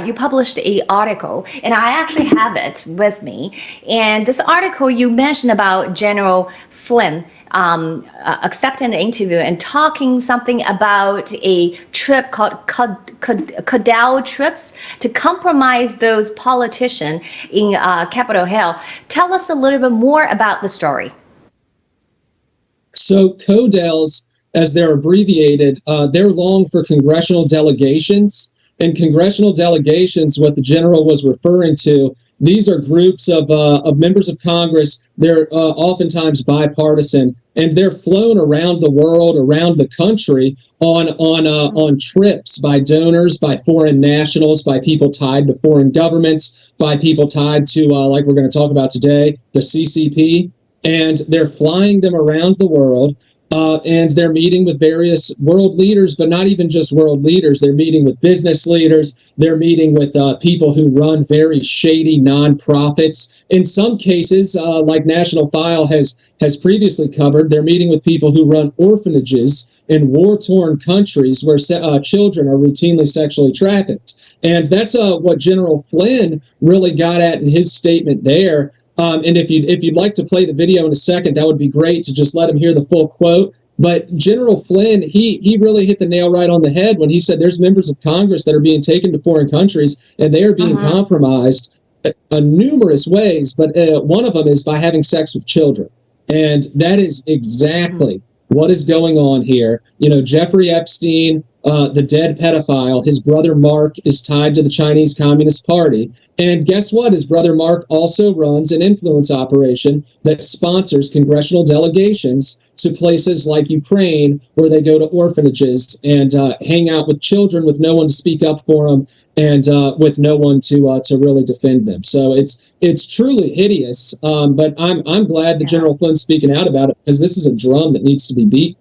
you published an article, and I actually have it with me. And this article you mentioned about General Flynn accepting the interview and talking something about a trip called Cadell trips to compromise those politicians in Capitol Hill. Tell us a little bit more about the story. So CODELs, as they're abbreviated, they're long for congressional delegations. And congressional delegations, what the general was referring to, these are groups of members of Congress. They're oftentimes bipartisan, and they're flown around the world, around the country on trips by donors, by foreign nationals, by people tied to foreign governments, by people tied to, like we're going to talk about today, the CCP. And they're flying them around the world. And they're meeting with various world leaders, but not even just world leaders. They're meeting with business leaders. They're meeting with people who run very shady nonprofits. In some cases, like National File has previously covered, they're meeting with people who run orphanages in war-torn countries where children are routinely sexually trafficked. And that's what General Flynn really got at in his statement there. And if you'd like to play the video in a second, that would be great to just let him hear the full quote. But General Flynn, he really hit the nail right on the head when he said there's members of Congress that are being taken to foreign countries and they are being compromised in numerous ways. But one of them is by having sex with children. And that is exactly what is going on here. You know, Jeffrey Epstein, the dead pedophile, his brother Mark is tied to the Chinese Communist Party. And guess what? His brother Mark also runs an influence operation that sponsors congressional delegations to places like Ukraine, where they go to orphanages and hang out with children with no one to speak up for them and with no one to really defend them. So it's truly hideous. But I'm glad that General Flynn's speaking out about it, because this is a drum that needs to be beat.